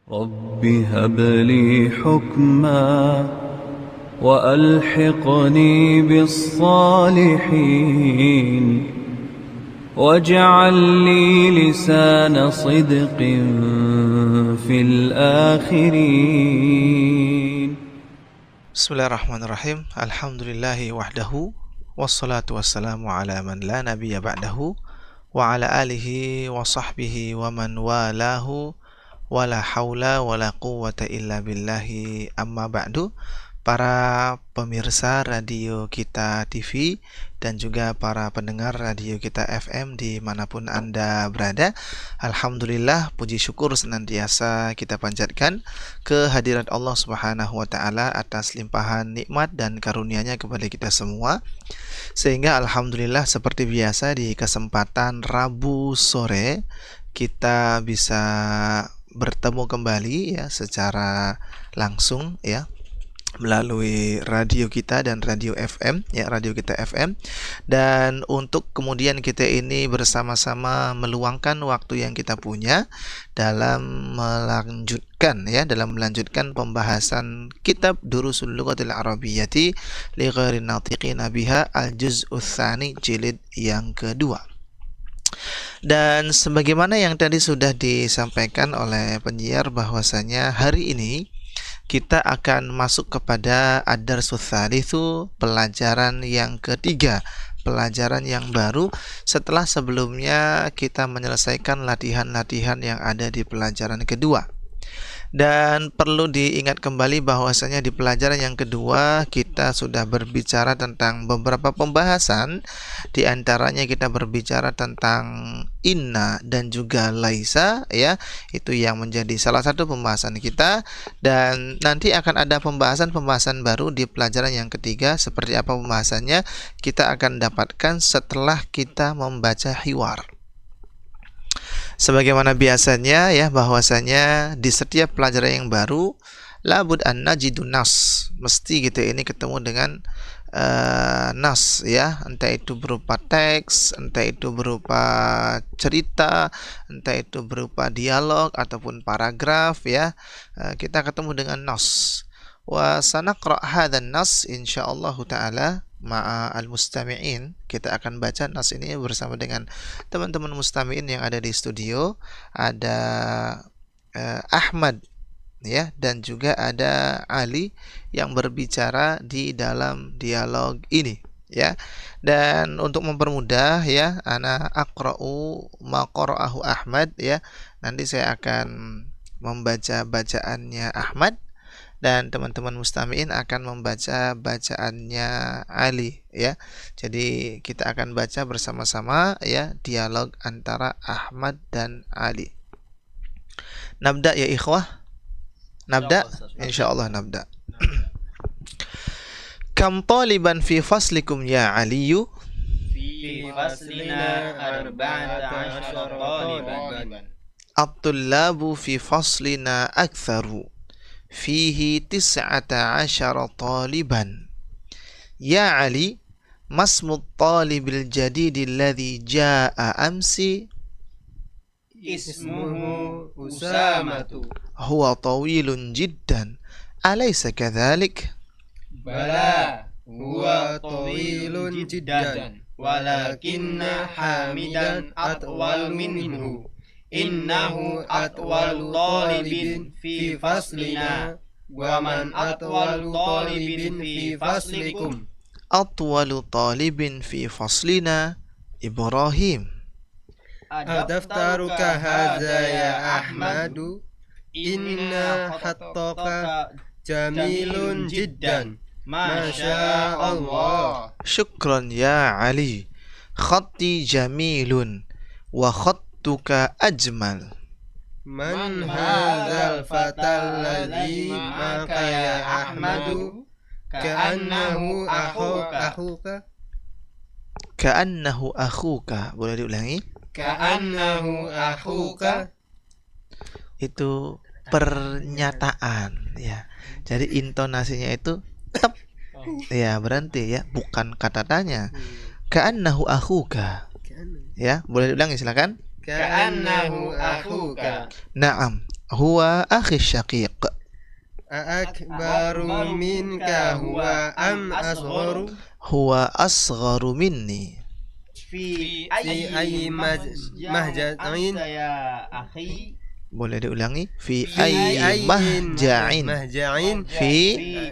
رب هب لي حكما وألحقني بالصالحين واجعل لي لسان صدق في الآخرين. Bismillahirrahmanirrahim. Alhamdulillahi wahdahu wassalatu wassalamu ala man la nabiyya ba'dahu wa ala alihi wa sahbihi wa man walahu wala haula wala quwwata illa billahi amma ba'du. Para pemirsa Radio Kita TV dan juga para pendengar Radio Kita FM dimanapun Anda berada, alhamdulillah, puji syukur senantiasa kita panjatkan kehadirat Allah Subhanahu wa taala atas limpahan nikmat dan karunia-Nya kepada kita semua, sehingga alhamdulillah seperti biasa di kesempatan Rabu sore kita bisa bertemu kembali ya secara langsung ya melalui radio kita dan radio FM ya, Radio Kita FM. Dan untuk kemudian kita ini bersama-sama meluangkan waktu yang kita punya dalam melanjutkan pembahasan kitab Durusul Lughatil Arabiyyati li Ghairin Natiqina Biha al-Juz'u Tsani jilid yang kedua. Dan sebagaimana yang tadi sudah disampaikan oleh penyiar bahwasanya hari ini kita akan masuk kepada ad-darsus tsalitsu, pelajaran yang ketiga, pelajaran yang baru setelah sebelumnya kita menyelesaikan latihan-latihan yang ada di pelajaran kedua. Dan perlu diingat kembali bahwasanya di pelajaran yang kedua kita sudah berbicara tentang beberapa pembahasan. Di antaranya kita berbicara tentang inna dan juga laisa ya. Itu yang menjadi salah satu pembahasan kita, dan nanti akan ada pembahasan baru di pelajaran yang ketiga. Seperti apa pembahasannya kita akan dapatkan setelah kita membaca hiwar. Sebagaimana biasanya ya, bahwasanya di setiap pelajaran yang baru labud an najidu nas, mesti kita ini ketemu dengan nas ya, entah itu berupa teks, entah itu berupa cerita, entah itu berupa dialog ataupun paragraf ya. Kita ketemu dengan nas. Wa sanaqra hadzan nas insyaallah taala ma'a al-mustami'in. Kita akan baca nas ini bersama dengan teman-teman mustami'in yang ada di studio. Ada Ahmad ya, dan juga ada Ali yang berbicara di dalam dialog ini ya. Dan untuk mempermudah ya, ana aqra'u ma qara'ahu Ahmad ya. Nanti saya akan membaca bacaannya Ahmad dan teman-teman mustami'in akan membaca bacaannya Ali ya. Jadi kita akan baca bersama-sama ya, dialog antara Ahmad dan Ali. Nabda ya ikhwah. Nabda, insyaallah nabda. Kam taliban fi faslikum ya Aliyu? في فصلنا 14 طالبا. At-tullabu fi faslina aktsaru fihi 19 taliban. Ya Ali, masmut talibil jadid alladhi jaa amsi? اسمه أسامة. Huwa tawilun jiddan, alaysa kadhalik? بلى هو طويل جدا ولكن حامدا أطول منه. إنه أطول طالب في فصلنا ومن أطول طالب في فصلكم. Atwalu talibin fi faslina Ibrahim. أدفترك هذا يا أحمد إن خطك جميل جدا ما شاء الله. Syukran ya Ali, khatti jamilun wa khattuka ajmal. من هذا الفتى الذي معك يا أحمد كأنه أخوك Ka'annahu akhuka. Boleh diulangi? كأنه أخوك. Itu pernyataan ya. Jadi intonasinya itu tep. Ya, berhenti ya, bukan kata tanya. Ka'annahu akhuka. Ya, boleh diulangi silakan. كأنه أخوك. Naam. huwa akhi syaqiq. أأكبر منك هو أم أصغر Huwa asgharu minni. في في أي مهجع يا أخي Boleh diulangi? Fi في ayyi أي mahja'in. مهجع Fi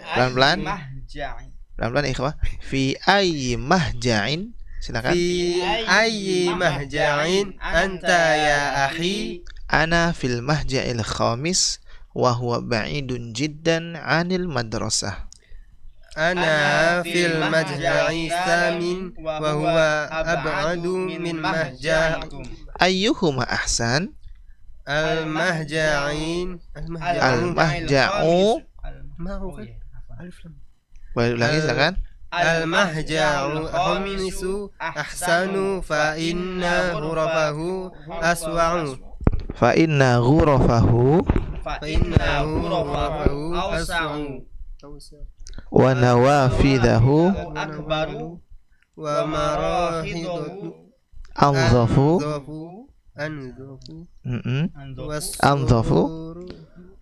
pelan-pelan. مهجع Pelan-pelan ikhwah. Fi ayyi mahja'in. Silakan. في أي مهجع أنت يا أخي Ana fil mahja'il khamis wa huwa ba'idun jiddan 'anil madrasah. أنا في المهجع الثامن وهو أبعد من مهجعكم Ayyuhuma ahsan? المهجعين Al-mahja'u. ما هو ألف لام Boleh ulangi silakan. المهجع خمس أحسن فإن غرفه أسوع Fa inna ghurafahu فإنه غرفه أوسع wa nawafidahu أكبر ومراحضه anzafu. أنظف Anzafu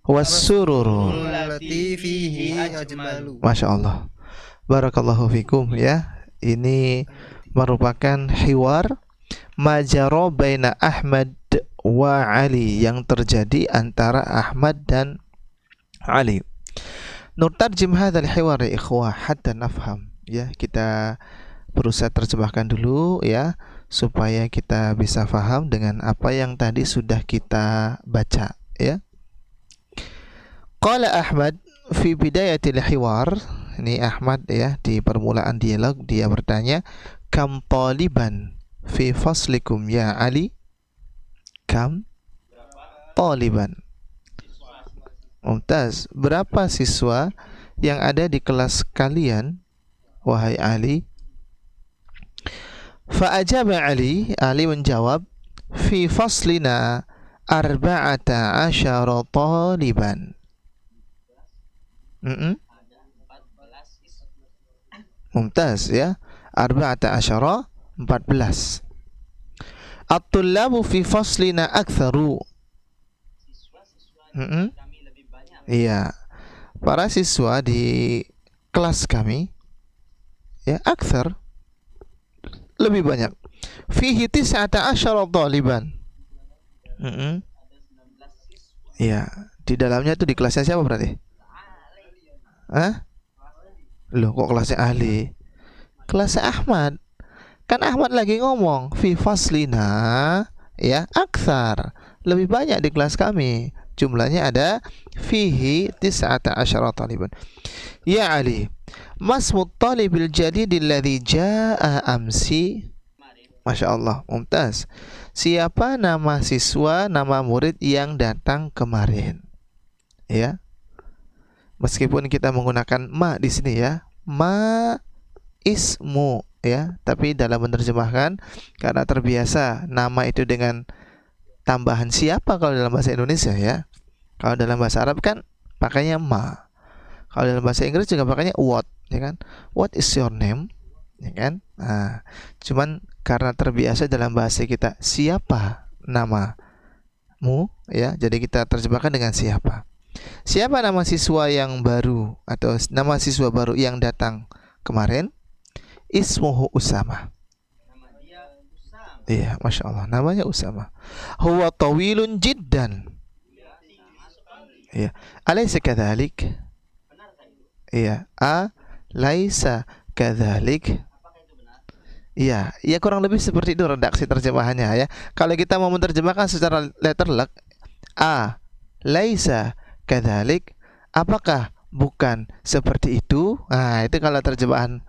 wassururu. التي فيه أجمل. Masya Allah. Barakallahu fikum ya. Ini merupakan hiwar majaro baina Ahmad wa Ali yang terjadi antara Ahmad dan Ali. Nurtarjim hadzal hiwar ya ikhwah hatta nafham. Ya, kita berusaha terjemahkan dulu ya supaya kita bisa faham dengan apa yang tadi sudah kita baca ya. Qala Ahmad fi bidayatil hiwar. Ini Ahmad ya, di permulaan dialog dia bertanya, kam taliban fi faslikum ya Ali? Kam taliban. Mumtaz. Berapa siswa yang ada di kelas kalian wahai Ali? Fa ajaba Ali menjawab, fi faslina 14 taliban. Mumtaz ya. 14 14. At-tullabu fi faslina aktsaru. Iya. Para siswa di kelas kami ya aktsar lebih banyak. Fihi 19 taliban. Iya, di dalamnya itu di kelasnya siapa berarti? Hah? Loh, kok kelasnya ahli? Kelasnya Ahmad. Kan Ahmad lagi ngomong fi faslina ya aktsar, lebih banyak di kelas kami. Jumlahnya ada fihi 19 taliban. Ya Ali, masmut talibil jadidil ladzi jaa amsi. Masya Allah, mumtaz. Siapa nama siswa, nama murid yang datang kemarin? Ya. Meskipun kita menggunakan ma di sini ya, ma ismu ya, tapi dalam menerjemahkan karena terbiasa nama itu dengan tambahan siapa kalau dalam bahasa Indonesia ya. Kalau dalam bahasa Arab kan pakainya ma. Kalau dalam bahasa Inggris juga pakainya what, ya kan? What is your name? Ya kan? Nah, cuman karena terbiasa dalam bahasa kita siapa namamu ya, jadi kita terjemahkan dengan siapa. Siapa nama siswa yang baru atau nama siswa baru yang datang kemarin? Ismuhu Usama. Iya, Masya Allah, namanya Usama. Huwa tawilun jiddan. Iya, alaysa kadzalik? Iya, laisa kadzalik. Iya, ya kurang lebih seperti itu redaksi terjemahannya ya. Kalau kita mau menerjemahkan secara letterlek, laisa kadzalik, apakah bukan seperti itu? Nah, itu kalau terjemahan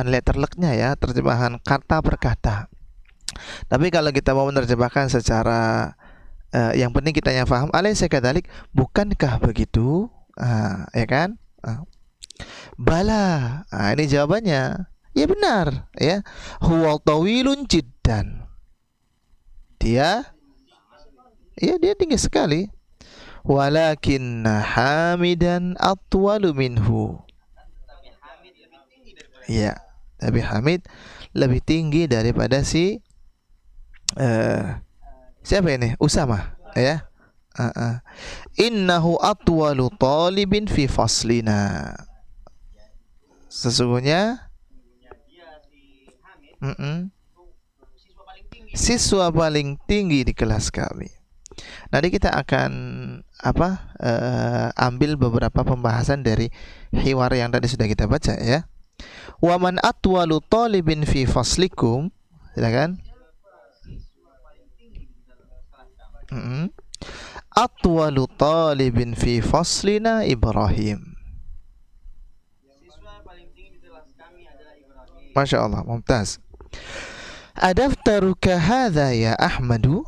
letterleknya ya, terjemahan kata per kata. Tapi kalau kita mau menerjemahkan secara yang penting kita yang paham, alaysa kadzalik, bukankah begitu? Ya kan? Bala. Ini jawabannya. Ya benar, ya. Huwa tawilun jiddan. Dia tinggi sekali. Walakinna Hamidan atwalu minhu. Ya, tapi Hamid lebih tinggi daripada si siapa ini? Usama, ya. Innahu atwalu talibin fi faslina. Sesungguhnya siswa paling tinggi di kelas kami. Nanti kita akan ambil beberapa pembahasan dari hiwar yang tadi sudah kita baca ya. Wa man atwalu talibin fi faslikum, silakan. Atwalu talibin fi faslina Ibrahim. Masya Allah, mumtaz. Adaftaruka hadha ya Ahmadu.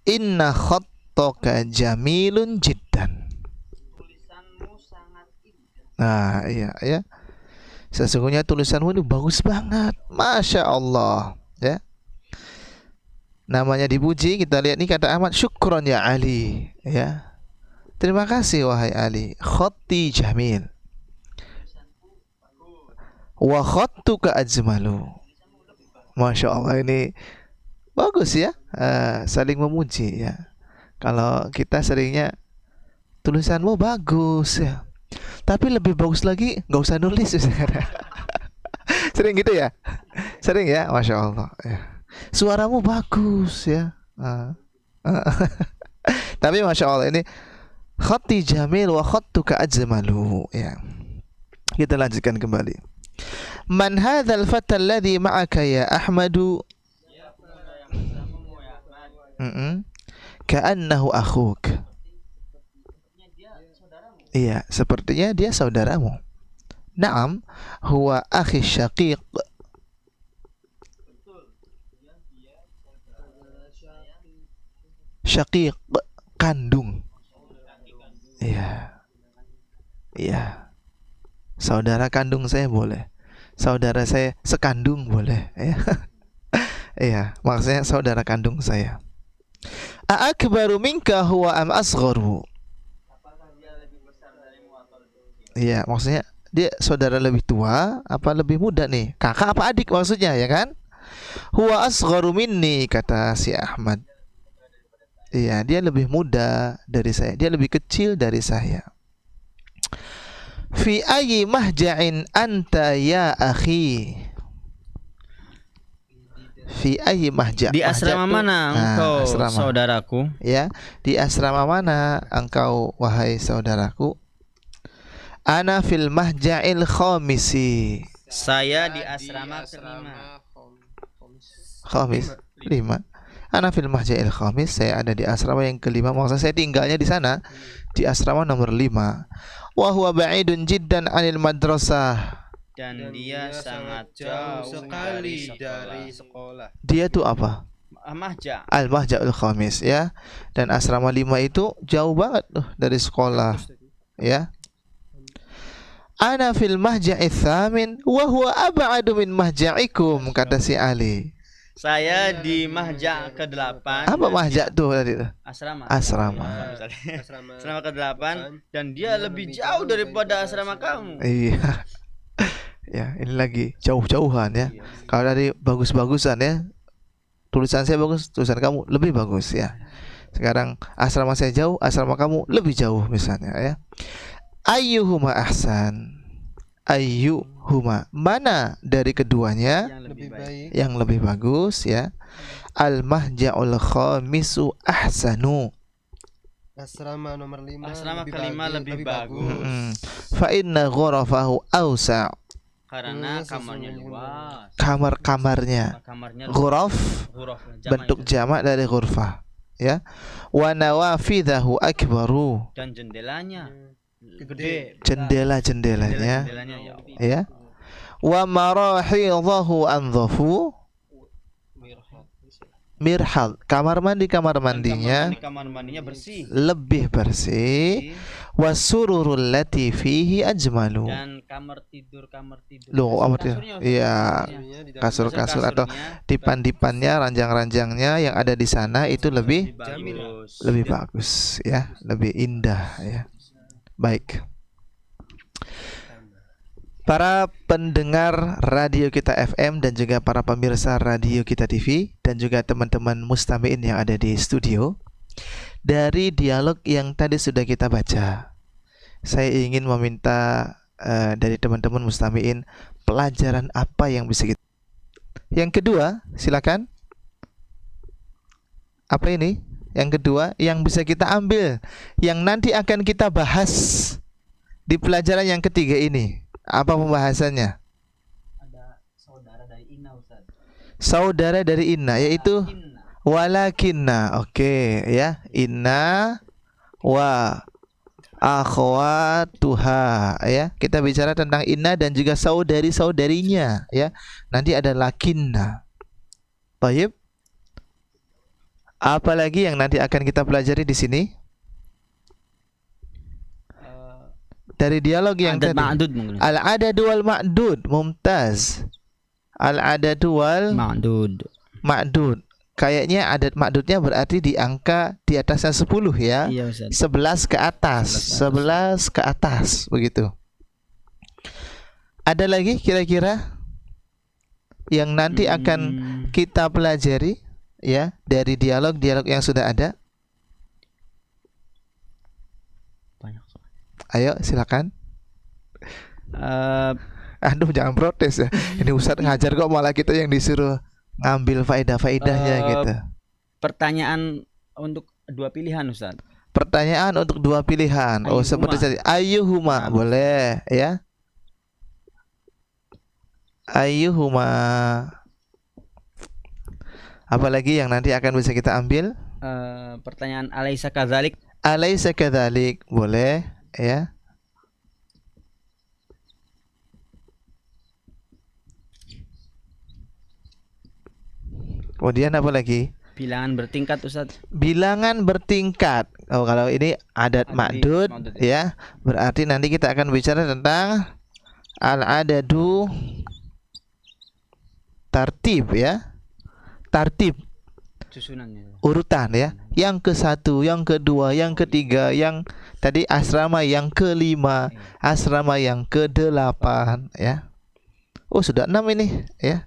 Inna khattaka jamilun jiddan. Nah, iya ya. Sesungguhnya tulisanmu ini bagus banget. Masya Allah, ya. Namanya dipuji, kita lihat nih kata Ahmad, syukron ya Ali, ya. Terima kasih wahai Ali. Khatti jamil. Wa khattuka ajmalu. Masya Allah, ini bagus ya. Saling memuji ya. Kalau kita seringnya tulisanmu bagus ya, tapi lebih bagus lagi nggak usah nulis. Sering gitu ya. Sering ya. Masya Allah ya. Suaramu bagus ya. Tapi Masya Allah ini khatti jamil wa khattuka ajmalu ya. Kita lanjutkan kembali. Man hadzal fata alladhi ma'aka ya Ahmadu? Ka'annahu akhuk. Iya, sepertinya dia saudaramu. Naam, huwa akhi syaqiq. Syaqiq, kandung. Iya. Iya. Saudara kandung saya boleh. Saudara saya sekandung boleh, ya. Iya, maksudnya saudara kandung saya. A'akbaru minka huwa am asgharu? Iya, maksudnya dia saudara lebih tua apa lebih muda nih? Kakak apa adik maksudnya, ya kan? Huwa asgharu minni, kata si Ahmad. Iya, dia lebih muda dari saya. Dia lebih kecil dari saya. Fi ayyi mahja'in anta ya akhi? Fi ayyi mahja'? Di asrama mana engkau, asrama. saudaraku? Ya, di asrama mana engkau wahai saudaraku? Ana fil mahja'il khamisi. Saya di asrama kelima. Khamis, 5. Ana fil mahja'il khamis, saya ada di asrama yang kelima. Maksudnya saya tinggalnya di sana, di asrama nomor 5. Wa huwa ba'idun jiddan 'anil madrasah. Dan dia sangat jauh sekali dari sekolah. Dia tuh apa? Mahja. Al-Mahja'ul Khamis ya. Dan asrama 5 itu jauh banget tuh dari sekolah, ya. Ana fil mahja'its tsamin wa huwa ab'adu min mahja'ikum, kata si Ali. Saya di mahja ke-8. Apa mahja tuh tadi tuh? Asrama. Asrama. Asrama ke-8 dan dia lebih jauh daripada asrama kamu. Iya. Ya, ini lagi jauh-jauhan ya. Kalau dari bagus-bagusan ya, tulisan saya bagus, tulisan kamu lebih bagus ya. Sekarang asrama saya jauh, asrama kamu lebih jauh misalnya ya. Ayyuhuma ahsan? Ayyuhuma, mana dari keduanya Yang lebih baik. yang lebih bagus ya? Al-mahja'ul khamisu ahsanu. Asrama nomor 5. Asrama kelima lebih bagus. Fa inna ghurafahu awsa'. Karena kamarnya luas. Kamar-kamarnya. Kamarnya Ghuraf huruf bentuk jamak dari ghurfah ya. Wa nawafidahu akbaru. dan jendelanya gede. Jendela-jendelanya Jendelanya ya. ya. Wa marahidahu andhafu. Mirhad, kamar mandinya Kamar mandinya bersih. lebih bersih. Wasururul lati fihi ajmalu. Dan kamar tidur Loh, apa tuh? kasurnya, Iya, kasurnya. kasur-kasur atau Kasurnya dipan-dipannya, ranjang-ranjangnya yang ada di sana itu lebih bagus. bagus ya, lebih indah ya. Baik. Para pendengar Radio Kita FM dan juga para pemirsa Radio Kita TV dan juga teman-teman mustami'in yang ada di studio, dari dialog yang tadi sudah kita baca, saya ingin meminta dari teman-teman mustami'in pelajaran apa yang bisa kita. Yang kedua, silakan. Apa ini? Yang kedua yang bisa kita ambil, yang nanti akan kita bahas di pelajaran yang ketiga ini. Apa pembahasannya? Ada saudara dari Inna, Ustaz. Saudara dari Inna, yaitu walakinna. Oke, ya. Inna wa akhwatuha, ya. Kita bicara tentang Inna dan juga saudari-saudarinya, ya. Nanti ada lakinna. Baik. Apalagi yang nanti akan kita pelajari di sini? Dari dialog yang Adat tadi. ma'dud mungkin. Al-adadu wal ma'dud. Mumtaz. Al-adadu wal ma'dud. Kayaknya adat ma'dudnya berarti di angka di atasnya 10 ya. Iya, Ustaz. 11 ke atas. 11 ke atas begitu. Ada lagi kira-kira yang nanti akan kita pelajari ya dari dialog-dialog yang sudah ada? Banyak. Ayo silakan. Aduh jangan protes ya. Ini Ustadz ngajar kok malah kita yang disuruh ngambil faedah-faedahnya gitu. Pertanyaan untuk dua pilihan, Ustaz. Pertanyaan untuk dua pilihan. Oh, Ayyuhuma. seperti tadi. Ayyuhuma boleh ya. Ayyuhuma. Apalagi yang nanti akan bisa kita ambil? Pertanyaan alaisa kadzalik. Alaisa kadzalik boleh ya. Kemudian apa lagi? Bilangan bertingkat, Ustaz. Bilangan bertingkat. Oh, kalau ini adat ma'dud ma'dud, ya. Berarti nanti kita akan bicara tentang al-adadu tartib ya. Tartib Susunannya. urutan ya. Yang ke-1, yang kedua, yang ketiga, yang tadi asrama yang ke-5, asrama yang ke-8 ya. Oh, sudah 6 ini ya.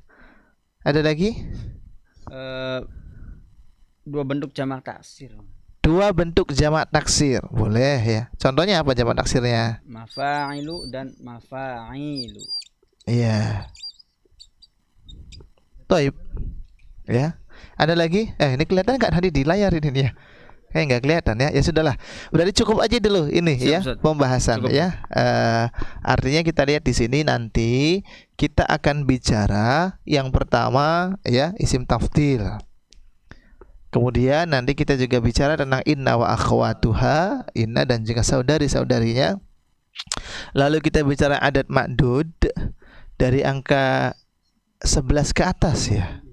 Ada lagi? Dua bentuk jamak taksir. Dua bentuk jamak taksir. Boleh ya. Contohnya apa jamak taksirnya? Mafa'ilu dan mafa'ilu. Iya. Toib. Ya. Ada lagi? Ini kelihatan nggak tadi di layar ini ya? Nggak kelihatan ya. Ya sudahlah. Berarti cukup aja dulu ini Siap, ya Ustaz. pembahasan Cukup. ya. Artinya kita lihat di sini nanti kita akan bicara yang pertama ya isim tafdil. Kemudian nanti kita juga bicara tentang inna wa akhwatuha, inna dan juga saudari-saudarinya. Lalu kita bicara adat ma'dud dari angka 11 ke atas ya.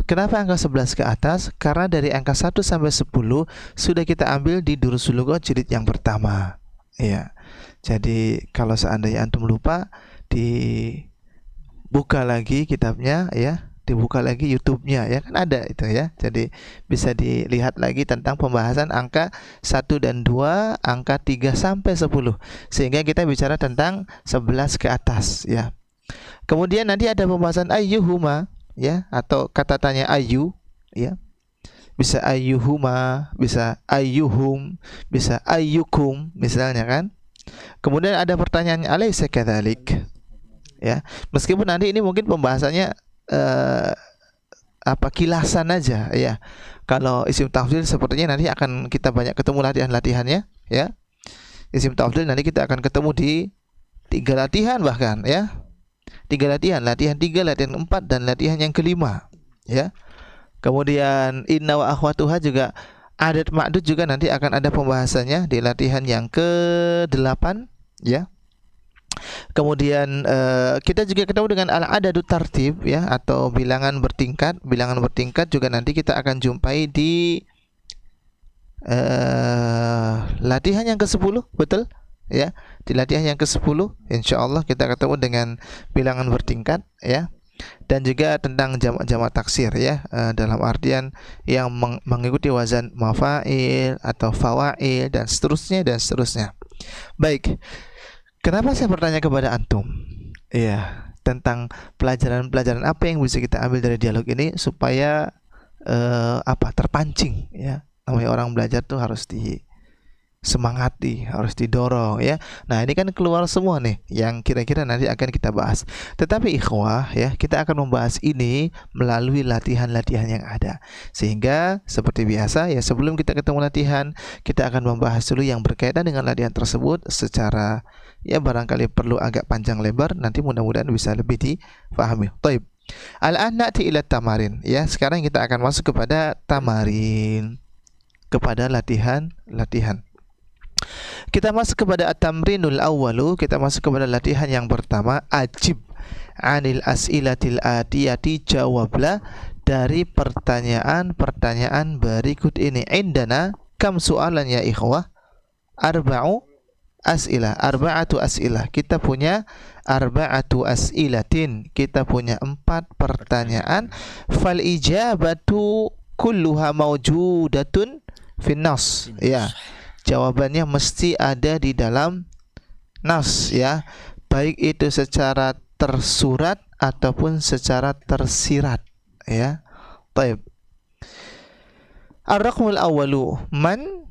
Kenapa angka 11 ke atas? Karena dari angka 1 sampai 10 sudah kita ambil di Durusul Lughah jilid yang pertama. Ya. Jadi kalau seandainya antum lupa, dibuka lagi kitabnya ya, dibuka lagi YouTube-nya ya, kan ada itu ya. Jadi bisa dilihat lagi tentang pembahasan angka 1 dan 2, angka 3 sampai 10. Sehingga kita bicara tentang 11 ke atas ya. Kemudian nanti ada pembahasan ayyuhuma ya, atau kata tanya ayu ya. Bisa ayyuhuma, bisa ayyuhum, bisa ayyukum misalnya kan. Kemudian ada pertanyaannya alaysa kadzalik ya. Meskipun nanti ini mungkin pembahasannya kilasan aja ya. Kalau isim tafdil sepertinya nanti akan kita banyak ketemu latihan-latihannya ya. Isim tafdil nanti kita akan ketemu di 3 latihan bahkan ya. 3 latihan, latihan 3, latihan 4 dan latihan yang kelima ya. Kemudian inna wa akhwatuha juga adat ma'dud juga nanti akan ada pembahasannya di latihan yang ke-8 ya. Kemudian kita juga ketemu dengan al-adadu tartib ya, atau bilangan bertingkat. Bilangan bertingkat juga nanti kita akan jumpai di latihan yang ke-10, betul? Ya, di latihan yang ke-10 insyaallah kita ketemu dengan bilangan bertingkat ya. Dan juga tentang jamak taksir ya, dalam artian yang mengikuti wazan mafa'il atau fawa'il dan seterusnya dan seterusnya. Baik. Kenapa saya bertanya kepada antum? Iya, tentang pelajaran-pelajaran apa yang bisa kita ambil dari dialog ini supaya terpancing ya. Namanya orang belajar tuh harus disemangati, harus didorong ya. Nah, ini kan keluar semua nih yang kira-kira nanti akan kita bahas. Tetapi ikhwah ya, kita akan membahas ini melalui latihan-latihan yang ada. Sehingga seperti biasa ya, sebelum kita ketemu latihan, kita akan membahas dulu yang berkaitan dengan latihan tersebut secara ya barangkali perlu agak panjang lebar, nanti mudah-mudahan bisa lebih difahami. Taib. Al-an na'ti ila tamarin ya. Sekarang kita akan masuk kepada tamarin, kepada latihan. Kita masuk kepada at-tamrinul awwalu, kita masuk kepada latihan yang pertama. Ajib anil as'ilatil atiyati, jawablah dari pertanyaan-pertanyaan berikut ini. Indana kam soalan ya ikhwah? Arba'atu as'ilah. Kita punya arba'atu as'ilatin. Kita punya 4 pertanyaan. Fal ijabatu kulluha mawjudatun fin nas. Ya. Jawabannya mesti ada di dalam nas ya. Baik itu secara tersurat ataupun secara tersirat ya. Baik. Ar-raqmul awwalu, man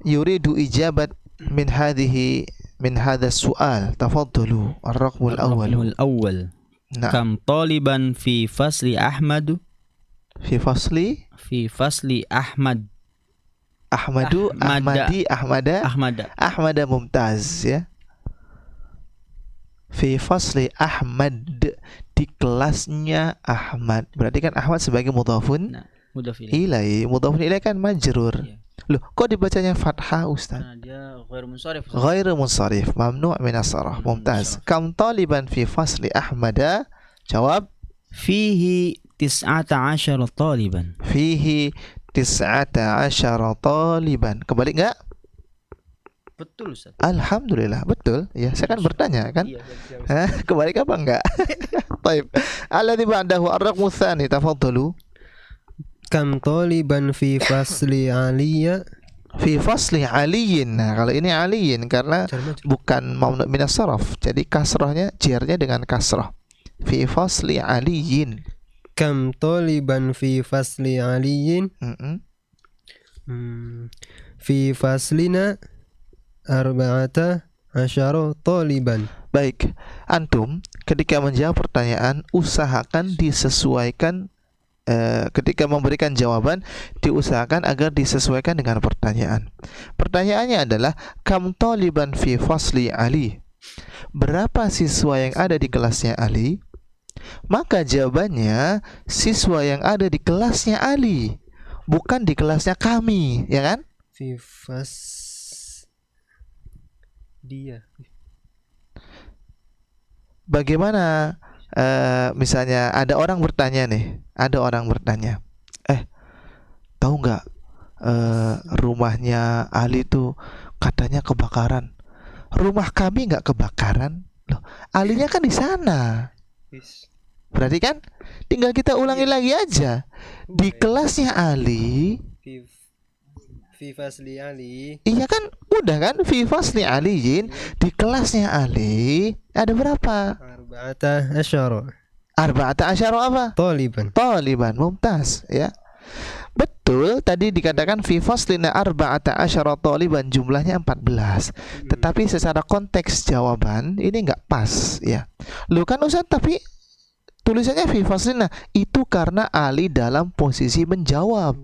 yuridu ijabat min hadha su'al, tafaddalu. Ar-raqmul awwal. Nah. Kam taliban fi fasli Ahmadu? Fi fasli Ahmadu, Ahmada mumtaz ya. Fi fasli Ahmad, di kelasnya Ahmad. Berarti kan Ahmad sebagai mudhafun ilaihi. Mudhafun ilaihi kan majrur. Iya. Loh, kok dibacanya fathah Ustaz? Nah, dia ghairu Munsharif, mamnu' min as-sarah. Mumtaz. Kam taliban fi fasli Ahmada? Jawab fihi 19 taliban. Fihi 19 taliban. Kembali enggak? Betul Ustaz. Alhamdulillah, betul. Ya, saya kan bertanya kan. Iya, Kembali apa enggak? Baik. Alladzi ba'dahu ar-raqmu tsani, tafadhalu. Kam taliban fi fasli Aliyya? Fi fasli aliyin. Nah, kalau ini aliyin karena bukan mamnu' min as-sarf. Jadi kasrahnya, jarnya dengan kasrah. Fi fasli aliyin. Kam taliban fi fasli Aliyyin? Fi faslina 14 taliban. Baik, antum ketika menjawab pertanyaan usahakan disesuaikan, ketika memberikan jawaban diusahakan agar disesuaikan dengan pertanyaan. Pertanyaannya adalah kam taliban fi fasli Ali. Berapa siswa yang ada di kelasnya Ali? Maka jawabannya siswa yang ada di kelasnya Ali, bukan di kelasnya kami, ya kan? Fi fas dia. Bagaimana misalnya ada orang bertanya nih, tahu nggak rumahnya Ali tuh katanya kebakaran. Rumah kami nggak kebakaran. Loh, Alinya kan di sana. Berarti kan tinggal kita ulangi lagi aja. Di kelasnya Ali, fi fasli Ali. iya kan, udah kan, fi fasli Aliyin, di kelasnya Ali ada berapa? 14 apa? Taliban, mumtaz ya. Betul, tadi dikatakan fi faslina 14 taliban, jumlahnya 14. Tetapi secara konteks jawaban ini enggak pas ya. Lu kan Ustaz, tapi tulisannya fi faslina, itu karena Ali dalam posisi menjawab.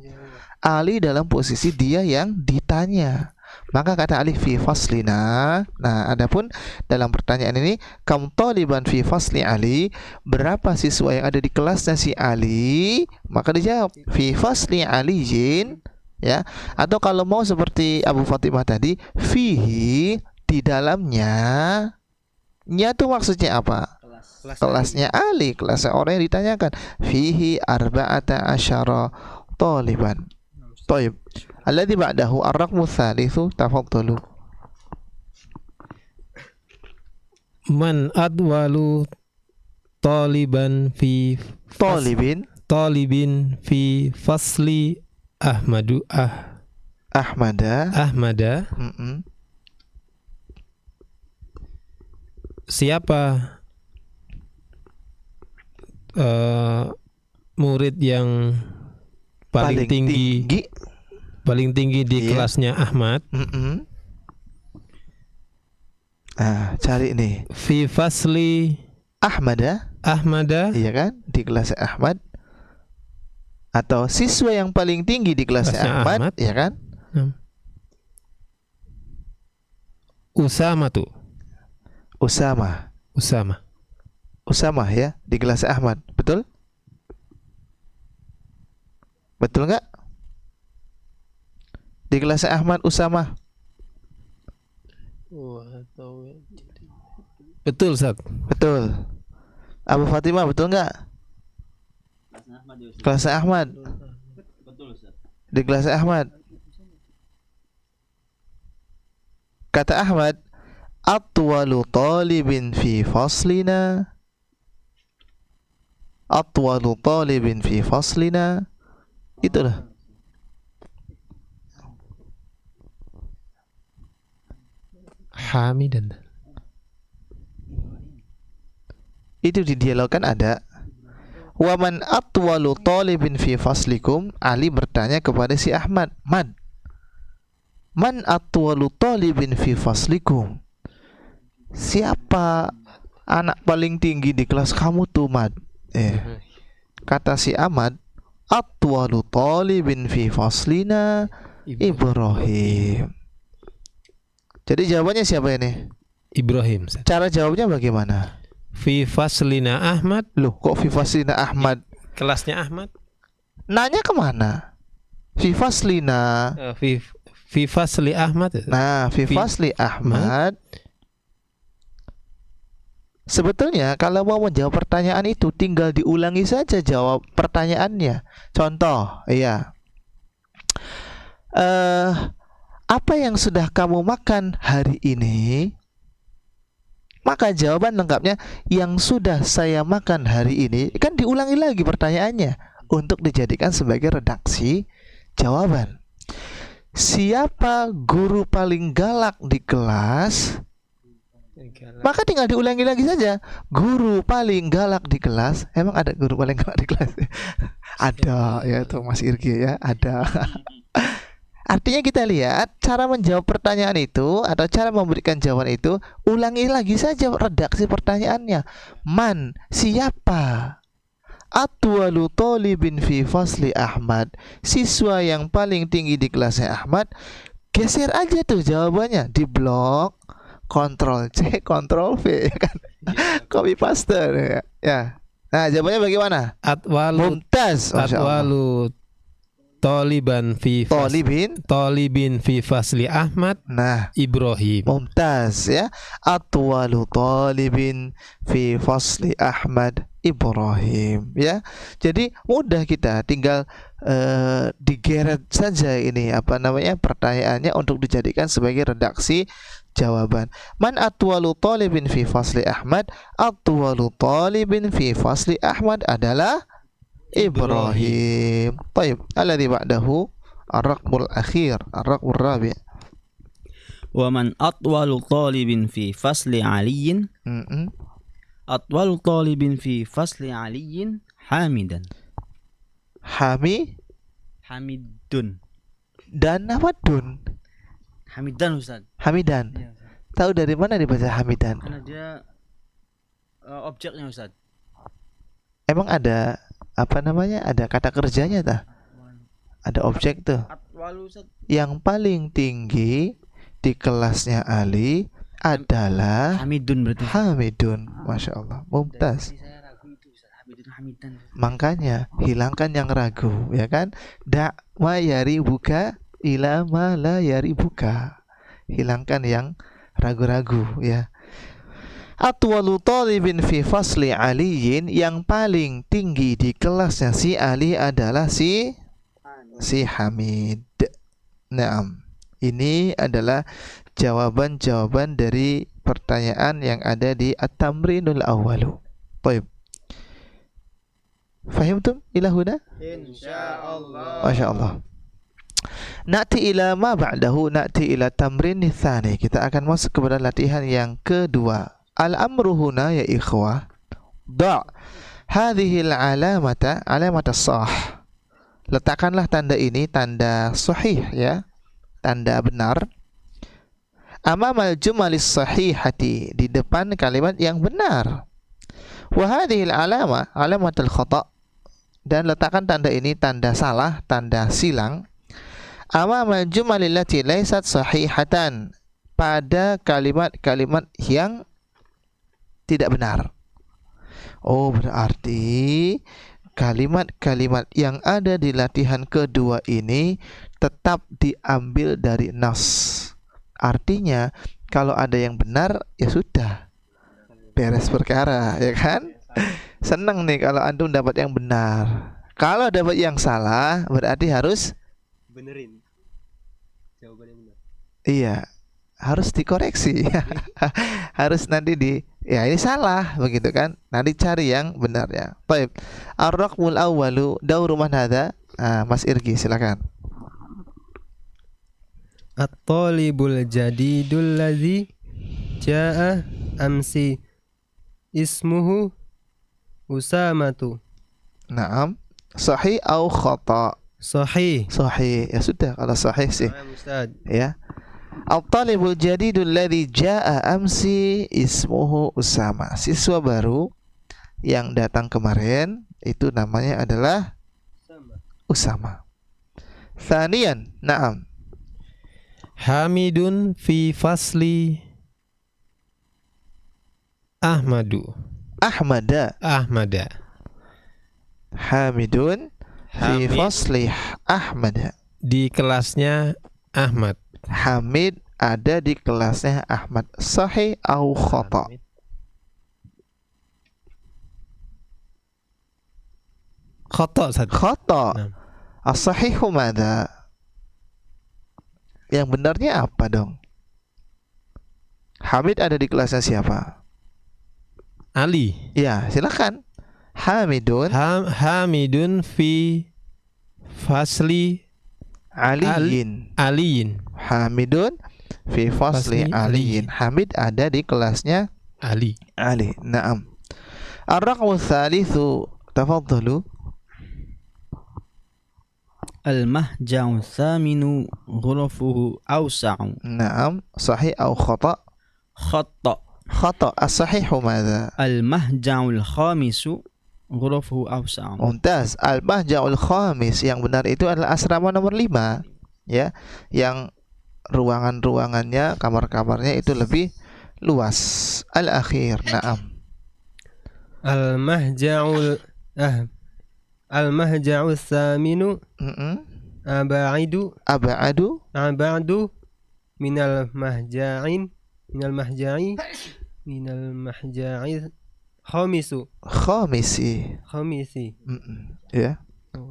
Ali dalam posisi dia yang ditanya. Maka kata Ali fi faslina. Nah, adapun dalam pertanyaan ini kam taliban fi fasli Ali, berapa siswa yang ada di kelasnya si Ali? Maka dijawab fi fasli Aliyin ya. Atau kalau mau seperti Abu Fatimah tadi, fihi, di dalamnya. Nya itu maksudnya apa? Kelasnya Ali, kelasnya orang yang ditanyakan. Fihi 14 taliban. Taib. Alladzi ba'dahu ar-raqmu tsalitsu, tafadhalu. Man adwalu talibin fi fasli Ahmada. Siapa murid yang paling tinggi di Iya. kelasnya Ahmad. Cari nih Fi fasli Ahmada, Ahmada, iya kan, di kelasnya Ahmad, atau siswa yang paling tinggi di kelasnya Kelasnya Ahmad, Ahmad. iya kan? Usama Usama ya, di kelasnya Ahmad, betul? Betul nggak? Di kelasnya Ahmad Usama. betul Ustaz. Betul. Abu Fatimah betul nggak? Kelasnya Ahmad. Betul Ustaz. Di kelasnya Ahmad. Kata Ahmad, atwalu talibin fi faslina. Atwalu talibin fi faslina. Itulah. Hamidan. Itu di dialog kan ada. Waman atwalu talibin fi faslikum. Ali bertanya kepada si Ahmad, Man atwalu talibin fi faslikum? Siapa anak paling tinggi di kelas kamu tuh, Mad? Kata si Ahmad, atwalu talibin fi faslina Ibrahim. Jadi jawabannya siapa ini? Ibrahim Ustaz. Cara jawabnya bagaimana? Fi faslina Ahmad, Loh, kok fi faslina Ahmad? kelasnya Ahmad. Nanya kemana? Fi faslina. Fi fasli Ahmad. Nah, fi fasli Ahmad. Sebetulnya kalau mau menjawab pertanyaan itu tinggal diulangi saja jawab pertanyaannya. Contoh, iya. Apa yang sudah kamu makan hari ini? Maka jawaban lengkapnya yang sudah saya makan hari ini. Kan diulangi lagi pertanyaannya untuk dijadikan sebagai redaksi jawaban. Siapa guru paling galak di kelas? Maka tinggal diulangi lagi saja. Guru paling galak di kelas. Emang ada guru paling galak di kelas? Ada ya, tuh Mas Irgi ya, ada. Artinya kita lihat cara menjawab pertanyaan itu atau cara memberikan jawaban itu, ulangi lagi saja redaksi pertanyaannya. Man, siapa? Atwalu talibin fi fasli Ahmad. Siswa yang paling tinggi di kelasnya Ahmad. Geser aja tuh jawabannya di blok, Ctrl C, Ctrl V, ya kan? Copy paste ya. Nah, jawabannya bagaimana? Mumtaz. Masya Allah. Atwalu Talibin fi fasli Ahmad. Nah, Ibrahim. mumtaz ya. Atwalu talibin fi fasli Ahmad Ibrahim ya. Jadi mudah, kita tinggal digeret saja ini pertanyaannya untuk dijadikan sebagai redaksi jawaban. Man atwalu talibin fi fasli Ahmad. Atwalu talibin fi fasli Ahmad adalah Ibrahim. Baik, alladhi ba'dahu ar-raqmul akhir, ar-raqmul rabi'. Wa man atwalu talibin fi fasli aliyin. Atwalu talibin fi fasli aliyin Hamidan. Hamidun. Dan apa dun? Hamidan Ustaz. Hamidan. Ya, Tahu dari mana dibaca Hamidan? karena dia objeknya Ustaz. Emang ada ada kata kerjanya tah? Ada objek tuh. Atwalu Ustaz. Yang paling tinggi di kelasnya Ali adalah Hamidun berarti. Hamidun. Masya Allah, mumtaz. Saya ragu itu Ustaz. Hamidun Hamidan. Makanya hilangkan yang ragu, ya kan? Da ma yaribuka ila ma la yaribuka. Hilangkan yang ragu-ragu ya. Atwalu talibin fi fasli aliyin, yang paling tinggi di kelasnya si Ali adalah si Hamid. Naam. Ini adalah jawaban-jawaban dari pertanyaan yang ada di at-tamrinul awwalu. Baik. Fahimtum ila huna? Insyaallah. Masya Allah. Na'ti ila ma ba'dahu, na'ti ila tamrin tsani. Kita akan masuk kepada latihan yang kedua. Al-amru huna ya ikhwah. Da' hadhil alamata sah. Letakkanlah tanda ini, tanda sahih ya, tanda benar. Amamal jumalis sahihati, di depan kalimat yang benar. Wa hadhil alamatul khata', dan letakkan tanda ini, tanda salah, tanda silang. Amamal jumalil lati laysat sahihatan, pada kalimat-kalimat yang tidak benar. Oh, berarti kalimat-kalimat yang ada di latihan kedua ini tetap diambil dari nas. Artinya kalau ada yang benar ya sudah beres perkara, ya kan? Senang nih kalau antum dapat yang benar. Kalau dapat yang salah berarti harus Benerin. Jawabannya benar. iya, harus dikoreksi. Harus nanti ya ini salah begitu kan. Nanti cari yang benar ya. Baik. Ar-raqmul awwalu dauru man hadza? Mas Irgi silakan. At-talibul jadidul ladzi jaa amsi ismuhu Usamatu. Naam. Sahih atau khata? Sahih. Sahih. Ya sudah, kalau sahih sih. Naam, Ustaz. Ya. At-talibul jadidul ladzi jaa amsi ismuhu Usama. Siswa baru yang datang kemarin itu namanya adalah Usama. Thaniyan, na'am. Hamidun fi fasli Ahmadu. Ahmada. Hamidun fi Hamid. fasli Ahmada. Di kelasnya Ahmad. Hamid ada di kelasnya Ahmad. Sahih atau khata? Khata Ustaz. Khata. Nah. As-sahihu madza? Yang benarnya apa dong? Hamid ada di kelasnya siapa? Ali. Ya, silakan. Hamidun Hamidun fi fasli Aliyin. Aliyin. Hamidun fi fasli Fasli Aliyin. Hamid ada di kelasnya Ali. Ali. Naam. Ar-raqmu tsalitsu, tafadhalu. Al-mahja'u thaminu ghurafuhu awsa'u. Naam. Sahih atau khata? Khata. Khata. As-sahihu madza? Al-mahja'ul khamisu ghurafuhu awsa'u. Mumtaz. Al-mahja'ul khamis, yang benar itu adalah asrama nomor 5 ya, yang ruangan-ruangannya, kamar-kamarnya itu lebih luas. Al-akhir. Naam. Al-mahja'u thaminu Aba'adu minal mahja'i khamisu. Khamisi. Ya.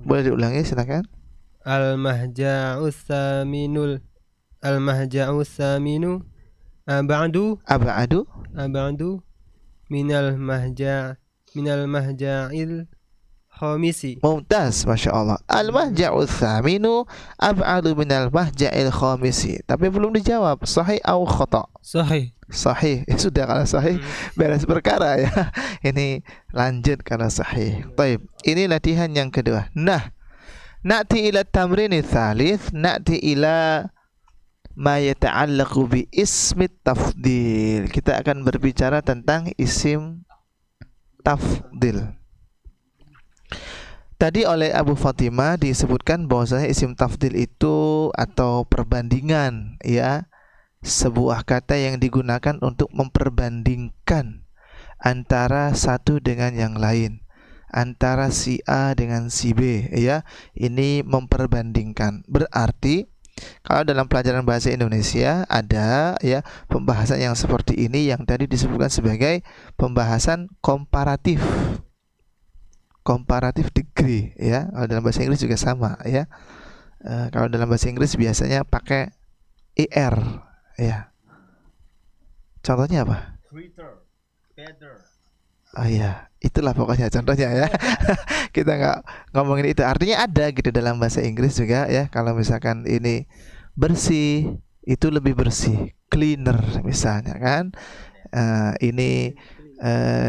Boleh diulangi silakan. Al-mahja'u thaminu aba'adu minal mahja'il khamisi. Mumtaz, Masya Allah. Al-mahja'u thaminu ab'adu minal mahja'il khamisi. Tapi belum dijawab. Sahih atau khata? Sahih. Sahih. Sudah, kalau sahih beres perkara ya. Ini lanjut kalau sahih. Baik. Ini latihan yang kedua. Nah, na'ti ila tamrini tsalits, na'ti ila ma yata'allaqu bi ismi tafdil. Kita akan berbicara tentang isim tafdil. Tadi oleh Abu Fatimah disebutkan bahwasanya isim tafdil itu atau perbandingan ya, sebuah kata yang digunakan untuk memperbandingkan antara satu dengan yang lain, antara si A dengan si B ya. Ini memperbandingkan. Berarti kalau dalam pelajaran bahasa Indonesia ada ya pembahasan yang seperti ini yang tadi disebutkan sebagai pembahasan komparatif. Comparative degree ya. Kalau dalam bahasa Inggris juga sama ya. Kalau dalam bahasa Inggris biasanya pakai ER ya. Contohnya apa? Sweeter, better. Oh iya, itulah pokoknya contohnya ya. Kita nggak ngomongin itu. Artinya ada gitu dalam bahasa Inggris juga ya. Kalau misalkan ini bersih, itu lebih bersih, cleaner misalnya kan. Ini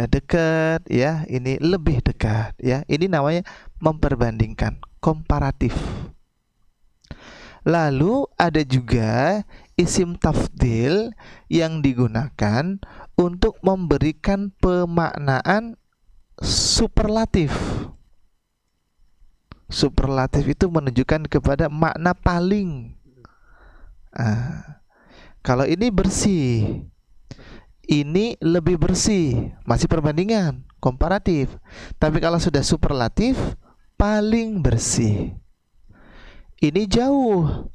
dekat ya, ini lebih dekat ya. Ini namanya memperbandingkan, komparatif. Lalu ada juga isim tafdil yang digunakan untuk memberikan pemaknaan superlatif. Superlatif itu menunjukkan kepada makna paling. Kalau ini bersih, ini lebih bersih, masih perbandingan, komparatif. Tapi kalau sudah superlatif, paling bersih. Ini jauh,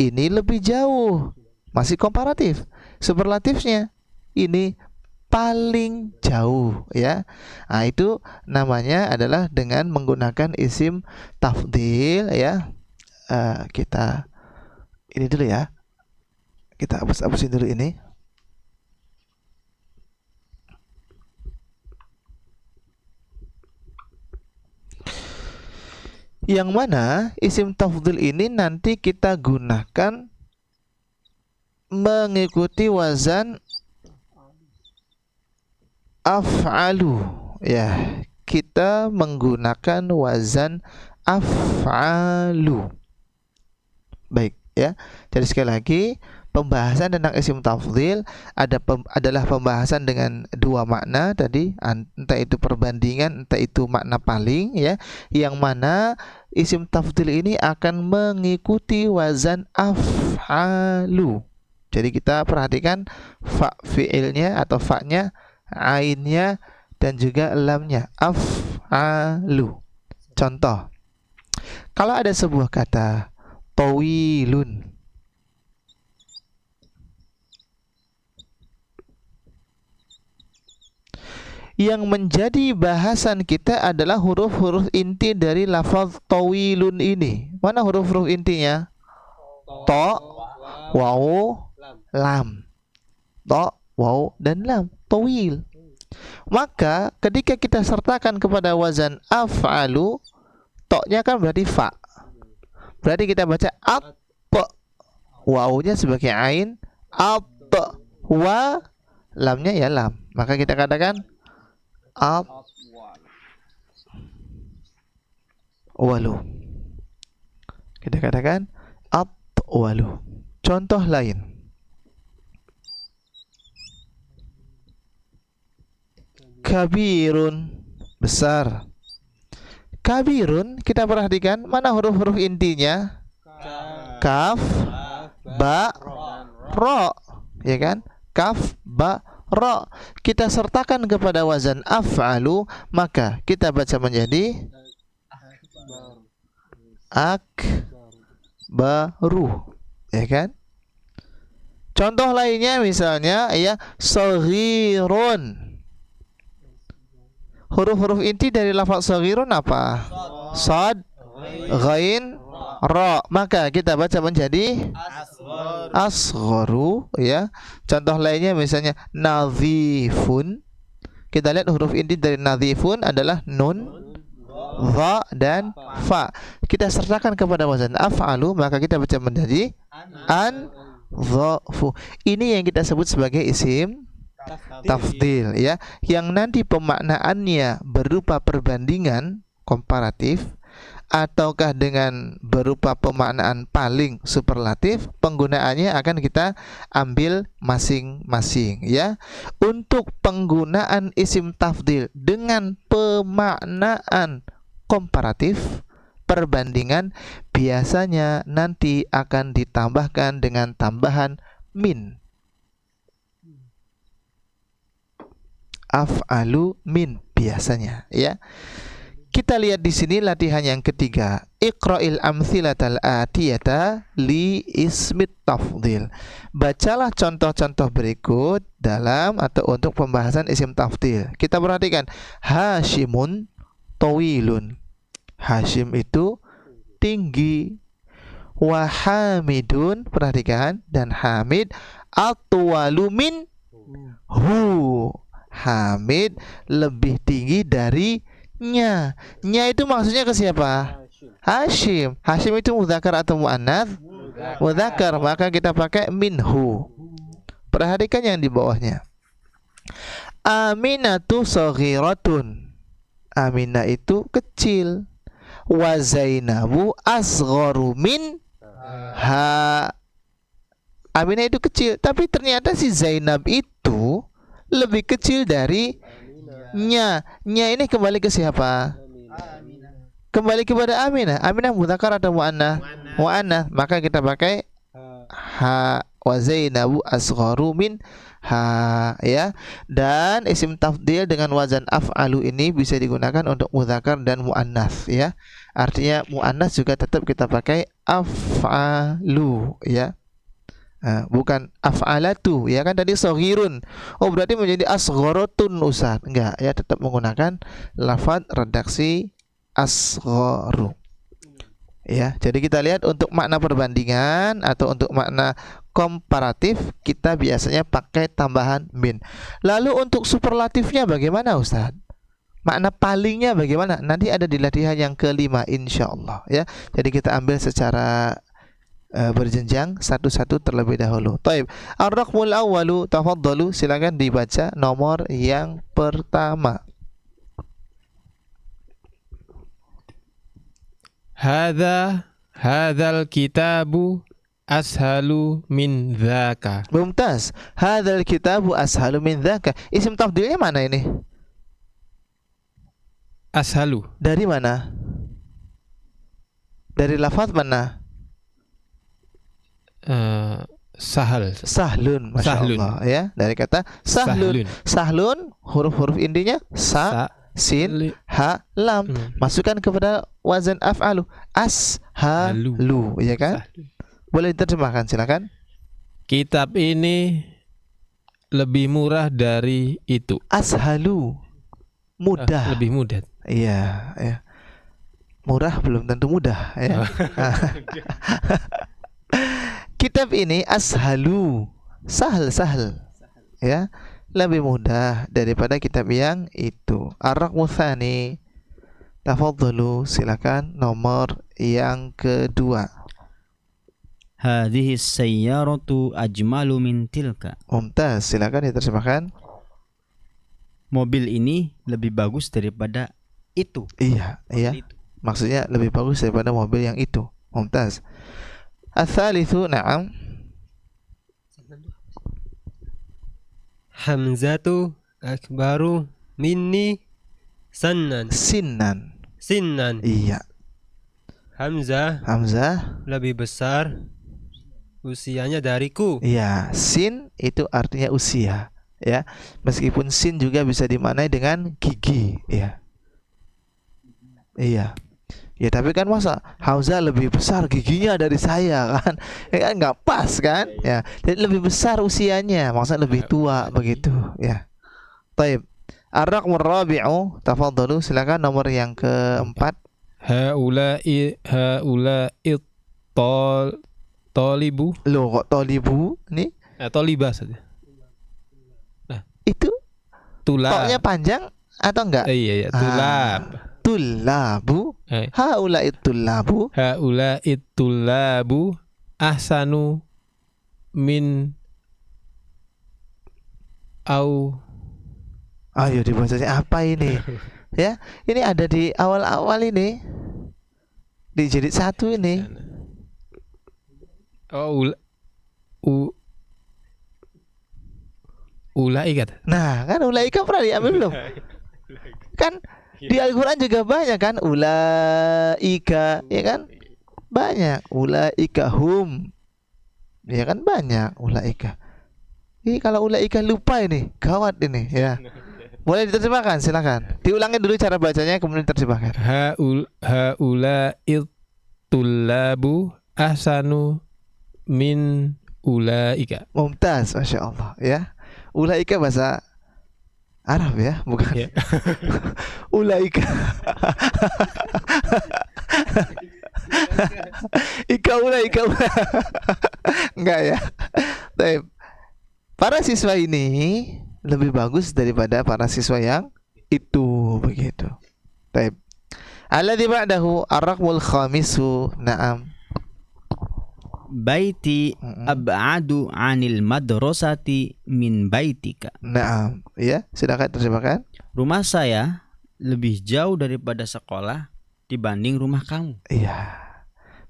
ini lebih jauh, masih komparatif. Superlatifnya, ini paling jauh ya. Nah, itu namanya adalah dengan menggunakan isim tafdil ya. Kita ini dulu ya. Kita hapus-hapusin dulu ini. Yang mana isim tafdil ini nanti kita gunakan mengikuti wazan af'alu ya. Kita menggunakan wazan af'alu. Baik ya. Jadi sekali lagi, pembahasan tentang isim tafdil adalah pembahasan dengan dua makna tadi, entah itu perbandingan, entah itu makna paling ya, yang mana isim tafdil ini akan mengikuti wazan af'alu. Jadi kita perhatikan fa fi'ilnya atau fa-nya, ainnya, dan juga lamnya, af'alu. Contoh, kalau ada sebuah kata tawilun, yang menjadi bahasan kita adalah huruf-huruf inti dari lafaz tawilun ini. Mana huruf-huruf intinya? To, waw, lam. To, waw, dan lam. Tawil. Maka ketika kita sertakan kepada wazan af'alu, to-nya kan berarti fa. Berarti kita baca at, wawnya sebagai ain, at, wa, lamnya ya lam. Maka kita katakan at walu. Kita katakan at walu. Contoh lain, kabirun, besar. Kabirun, kita perhatikan mana huruf-huruf intinya? Kaf, ba, ro, ya kan? Kaf, ba, ro. Kita sertakan kepada wazan af'alu, maka kita baca menjadi akbaru, ya kan? Contoh lainnya misalnya ya, saghirun. Huruf-huruf inti dari lafaz saghirun apa? Sad, ghain, ra. Maka kita baca menjadi asgharu ya. Contoh lainnya misalnya nadhifun. Kita lihat huruf inti dari nadhifun adalah nun, dha, dan fa. Kita sertakan kepada wazan af'alu, maka kita baca menjadi an-dhafu. Ini yang kita sebut sebagai isim tafdil ya, yang nanti pemaknaannya berupa perbandingan komparatif ataukah dengan berupa pemaknaan paling superlatif. Penggunaannya akan kita ambil masing-masing ya. Untuk penggunaan isim tafdil dengan pemaknaan komparatif, perbandingan, biasanya nanti akan ditambahkan dengan tambahan min. Af'alu min biasanya ya. Kita lihat di sini latihan yang ketiga. Iqra'il amthilatal atiyata li ismit tafdil. Bacalah contoh-contoh berikut dalam atau untuk pembahasan isim tafdil. Kita perhatikan, Hashimun tawilun. Hashim itu tinggi. Wa Hamidun, perhatikan, dan Hamid atwalu min hu. Hamid lebih tinggi dari nya. Nya itu maksudnya ke siapa? Hashim. Hashim itu mudzakkar atau muannats? Mudzakkar, maka kita pakai minhu. Perhatikan yang di bawahnya. Aminatu saghiratun. Aminah itu kecil. Wa Zainabu asgharu min ha. Aminah itu kecil, tapi ternyata si Zainab itu lebih kecil dari nya. Nya ini kembali ke siapa? Kembali kepada Aminah. Aminah mudzakkar atau muannats? Muannats. Maka kita pakai ha. Wa Zainabu asgharu min ha, ya. Dan isim tafdil dengan wazan af'alu ini bisa digunakan untuk mudzakkar dan muannats, ya. Artinya muannats juga tetap kita pakai af'alu, ya. Bukan af'alatu, ya kan tadi saghirun. Oh, berarti menjadi asgharatun Ustaz. Enggak, ya, tetap menggunakan lafaz redaksi asgharu. Ya, jadi kita lihat untuk makna perbandingan atau untuk makna komparatif kita biasanya pakai tambahan min. Lalu untuk superlatifnya bagaimana Ustaz? Makna palingnya bagaimana? Nanti ada di latihan yang kelima insyaallah, ya. Jadi kita ambil secara berjenjang satu-satu terlebih dahulu. Taib. Ar-raqmul awwalu, tafadhalu, silakan dibaca nomor yang pertama. Hadzal kitabu ashalu min dzaka. Mumtaz. Hadzal kitabu ashalu min dzaka. Isim tafdilnya mana ini? Ashalu. Dari mana? Dari lafaz mana? Sahal. Sahlun, Masya Sahlun. Allah, ya. Dari kata sahlun. Sahlun, huruf-huruf intinya sa, sin, ha, lam. Masukkan kepada wazan af'alu. Ashalu, ya kan? Sahlun. Boleh diterjemahkan, silakan. Kitab ini lebih murah dari itu. Ashalu, mudah. Lebih mudah. Iya, ya. Murah belum tentu mudah, ya. Kitab ini ashalu, sahal, ya, lebih mudah daripada kitab yang itu. Ar-raqmu tsani, tafadhalu, silakan nomor yang kedua. Hadhihi sayyaratu ajmalu min tilka. Mumtaz, silakan diterjemahkan. Mobil ini lebih bagus daripada itu. Iya, iya. Maksudnya lebih bagus daripada mobil yang itu. Mumtaz. Ats-tsalitsu, na'am. Hamzatu akbaru minni sannan. Sinnan. Iya. Hamzah Hamzah. lebih besar usianya dariku. Iya, sin itu artinya usia, ya. Meskipun sin juga bisa dimaknai dengan gigi, ya. Iya. Ya, tapi kan masa Hamzah lebih besar giginya dari saya, kan? Ya kan nggak pas, kan? Ya, jadi lebih besar usianya, maksudnya lebih tua begitu, ya. Taib. Ar-raqmur rabi'u, tafadhalu, silakan nomor yang keempat. Haula'i talibu. Loh, kok tolibu nih? Tolibah saja. Itu Tulab. toknya panjang atau enggak? Iya, tulab. Tullabu. Haula'i tullabu. Haula'i tullabu ahsanu min au. Ayo dibacanya apa ini? Ya, ini ada di awal-awal ini. Di jilid 1 ini. Oh, ulaika. Nah, kan ulaika pernah diambil belum? Kan di Al-Qur'an juga banyak kan ulaika, ya kan? Banyak ulaika hum. Ya kan banyak ulaika. Ini kalau ulaika lupa ini, gawat ini, ya. Boleh diterjemahkan, silakan. Diulangi dulu cara bacanya kemudian diterjemahkan. Haula'i tullabu ahsanu min ulaika. Mumtaz, Masya Allah, ya. Ulaika bahasa Arab, ya, bukan? Ya. Ulaika. Ulaika. Enggak, ya. Baik. Para siswa ini lebih bagus daripada para siswa yang itu, begitu. Baik. Alladzi ba'dahu ar-raqmul khamisu, na'am. baiti ab'adu 'anil madrasati min baitika. Naam, ya, silakan terjemahkan. Rumah saya lebih jauh daripada sekolah dibanding rumah kamu. Iya.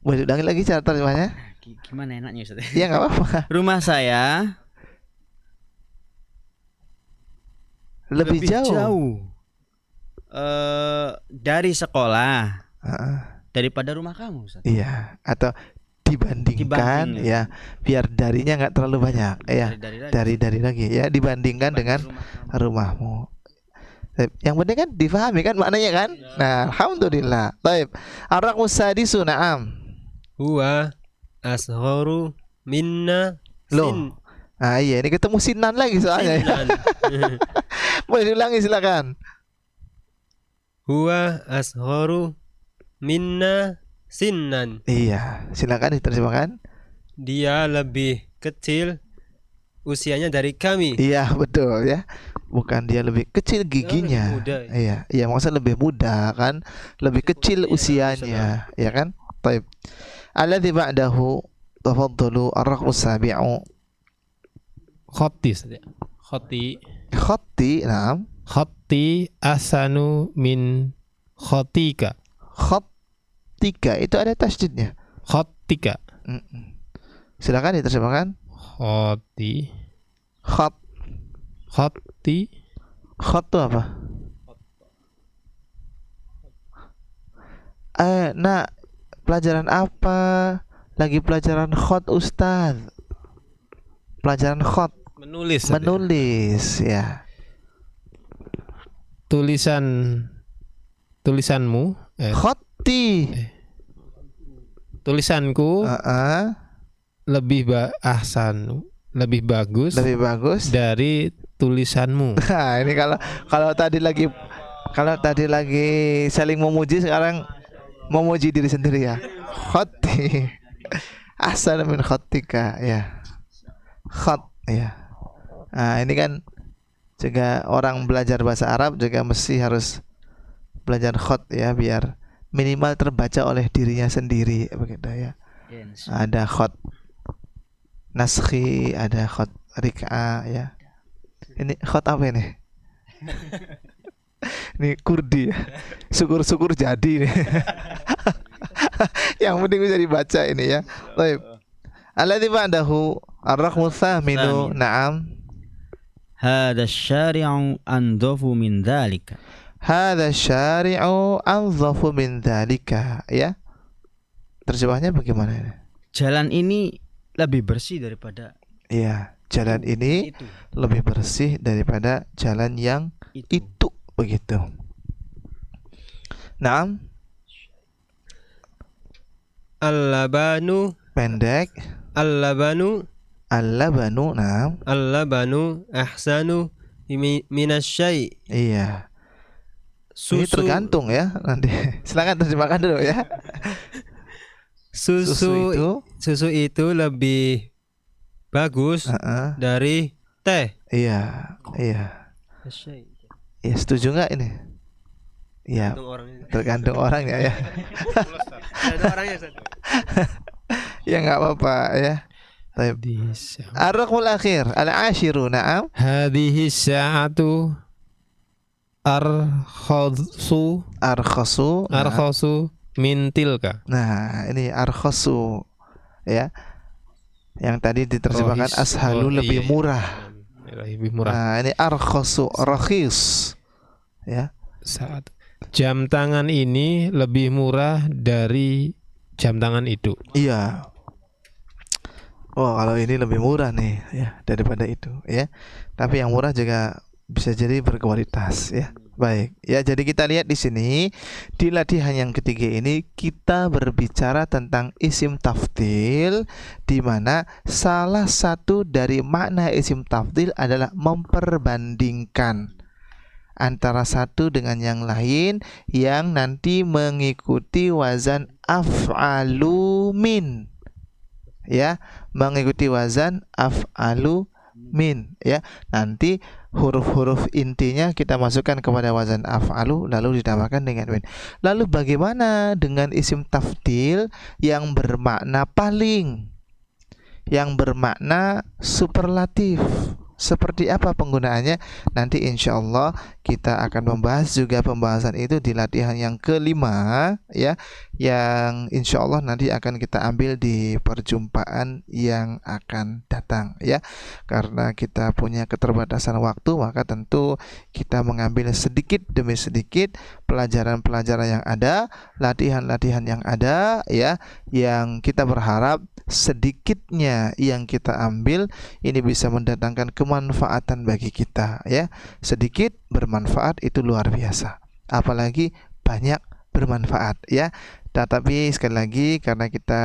Boleh ulangi lagi cara terjemahnya? Gimana enaknya Ustaz? Ya nggak apa-apa. Rumah saya Lebih jauh. Dari sekolah Heeh. daripada rumah kamu, Ustaz. Iya. Atau dibandingkan, Dibanding, ya, biar darinya nggak terlalu banyak. Ya. Dari lagi ya, dibandingkan dengan rumahmu. Yang penting kan difahami kan maknanya kan. Nah, alhamdulillah. Baik. Ar-raqmus sadisu, na'am. Huwa asgharu minna Loh. Ah iya, ini ketemu sinan lagi soalnya. sinnan. Boleh diulangi silakan. Huwa asgharu minna sinnan. Iya, silakan diterjemahkan. Dia lebih kecil usianya dari kami. Iya, betul ya. Bukan dia lebih kecil giginya. lebih muda. Iya, iya maksudnya lebih muda kan, lebih kecil usianya, ya kan? Baik. Alladzi ba'dahu tafaddalu ar-raqmus sabi'u. Khoti saja. Khoti. Khatti, na'am. Khoti asanu min khotika. Khattika itu ada tasydidnya. Khotika. Silakan diterjemahkan. Khoti. Khat. Khoti. Khat itu apa? Nak, pelajaran apa? Lagi pelajaran khat Ustaz. Pelajaran khat. Menulis saja. Menulis ya. Tulisanmu Khatti. tulisanku lebih lebih bagus Lebih bagus. dari tulisanmu. Nah, ini kalau tadi lagi saling memuji, sekarang memuji diri sendiri ya. Khatti. Ahsan min khattika ya. Khat ya. Nah, ini kan juga orang belajar bahasa Arab juga mesti harus belajar khat ya, biar minimal terbaca oleh dirinya sendiri begitu ya. Ada khat naskhi, ada khat rik'a ya. Ini khat apa ini? Ini Kurdi ya. Syukur-syukur jadi nih. Yang penting bisa dibaca ini ya. Baik. Alladzi ba'dahu ar-raqmu tsaminu, na'am. Hadha syari'u anzafu min dzalika. Hadha syari'u anzafu min dzalika ya. Terjemahnya bagaimana ini? Jalan ini lebih bersih daripada Iya, jalan ini lebih bersih daripada jalan yang itu begitu. Naam. Al-labanu Pendek. al-labanu Al-labanu, naam. al-labanu ahsanu minasyai. Iya. Ini Susu tergantung ya nanti. Silakan terjemahkan dulu ya. Susu itu lebih bagus dari teh. Iya, iya. Ya, setuju nggak ini? Iya. Tergantung orangnya ya. Ya nggak apa-apa ya. Baik. Ar-raqmul akhir, al-ashiru, na'am. Hadhihi sa'atu arkhasu min tilka. Nah, ini arkhasu ya. Yang tadi diterjemahkan ashalu, lebih murah. Lebih murah. Nah, ini arkhasu, rakhis. Ya. Saat jam tangan ini lebih murah dari jam tangan itu. Iya. Oh, kalau ini lebih murah nih ya daripada itu ya. Tapi yang murah juga bisa jadi berkualitas ya. Baik. Ya, jadi kita lihat di sini di latihan yang ketiga ini kita berbicara tentang isim tafdil, di mana salah satu dari makna isim tafdil adalah memperbandingkan antara satu dengan yang lain yang nanti mengikuti wazan af'alu min. Ya, mengikuti wazan af'alu min ya. Nanti huruf-huruf intinya kita masukkan kepada wazan af'alu lalu ditambahkan dengan min. Lalu bagaimana dengan isim tafdil yang bermakna paling? yang bermakna superlatif. Seperti apa penggunaannya? Nanti insya Allah kita akan membahas juga pembahasan itu di latihan yang kelima ya, yang insya Allah nanti akan kita ambil di perjumpaan yang akan datang ya. Karena kita punya keterbatasan waktu, maka tentu kita mengambil sedikit demi sedikit pelajaran-pelajaran yang ada, latihan-latihan yang ada ya, yang kita berharap sedikitnya yang kita ambil ini bisa mendatangkan kemanfaatan bagi kita ya. Sedikit bermanfaat itu luar biasa, apalagi banyak bermanfaat ya. Tetapi sekali lagi karena kita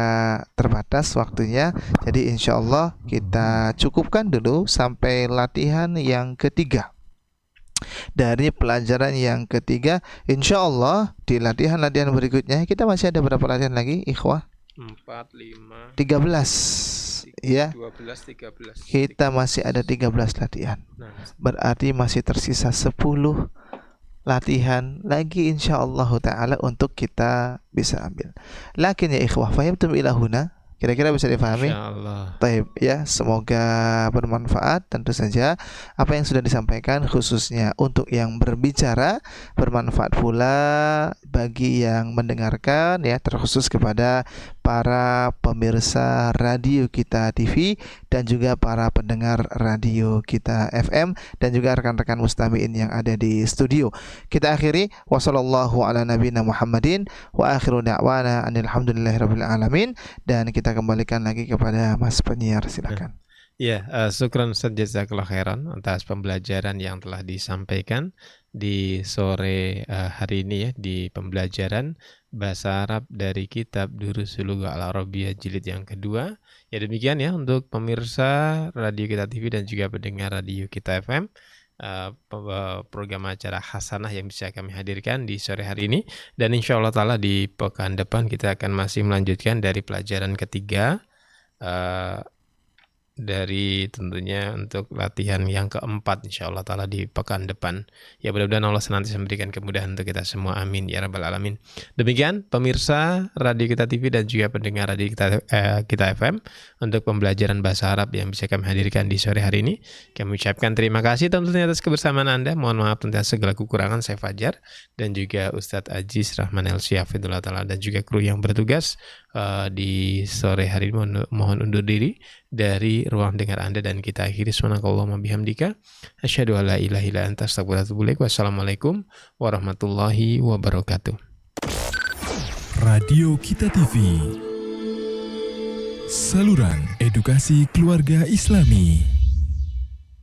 terbatas waktunya, jadi insya Allah kita cukupkan dulu sampai latihan yang ketiga. Dari pelajaran yang ketiga, insya Allah di latihan-latihan berikutnya kita masih ada berapa latihan lagi, ikhwah? 4, 5, 13 ya. 12, 13. Kita masih ada 13 latihan. Nah, Berarti masih tersisa 10 latihan lagi insyaallah taala untuk kita bisa ambil. Lakin ya ikhwah, fahimtum ila huna? Kira-kira bisa difahami? insyaallah. Taib ya, semoga bermanfaat. Tentu saja apa yang sudah disampaikan khususnya untuk yang berbicara bermanfaat pula bagi yang mendengarkan ya, terkhusus kepada para pemirsa radio kita TV dan juga para pendengar radio kita FM dan juga rekan-rekan mustami'in yang ada di studio. Kita akhiri wassallallahu ala nabiyina Muhammadin wa akhiru da'wana alhamdulillahirabbil alamin, dan kita kembalikan lagi kepada Mas penyiar, silakan. Ya, syukran Ustaz, jazakallah khairan atas pembelajaran yang telah disampaikan di sore hari ini ya, di pembelajaran bahasa Arab dari kitab Durusul Lughah Al-Arabiyyah jilid yang kedua. Ya demikian ya untuk pemirsa Radio Kita TV dan juga pendengar Radio Kita FM, program acara Hasanah yang bisa kami hadirkan di sore hari ini. Dan insya Allah ta'ala di pekan depan kita akan masih melanjutkan dari pelajaran ketiga, dari tentunya untuk latihan yang keempat insyaallah taala di pekan depan. Ya mudah-mudahan Allah senantiasa memberikan kemudahan untuk kita semua, amin ya rabbal alamin. Demikian pemirsa Radio Kita TV dan juga pendengar Radio Kita FM untuk pembelajaran bahasa Arab yang bisa kami hadirkan di sore hari ini. Kami ucapkan terima kasih tentunya atas kebersamaan Anda. Mohon maaf tentang segala kekurangan. Saya Fajar dan juga Ustadz Aziz Rahman El Syafidullah taala dan juga kru yang bertugas di sore hari ini mohon undur diri dari ruang dengar Anda, dan kita akhiri subhanakallahumma bihamdika asyhadu alla ilaha illa anta astaghfiruka wa atubu ilaik. Wassalamualaikum warahmatullahi wabarakatuh. Radio Kita TV, saluran edukasi keluarga Islami.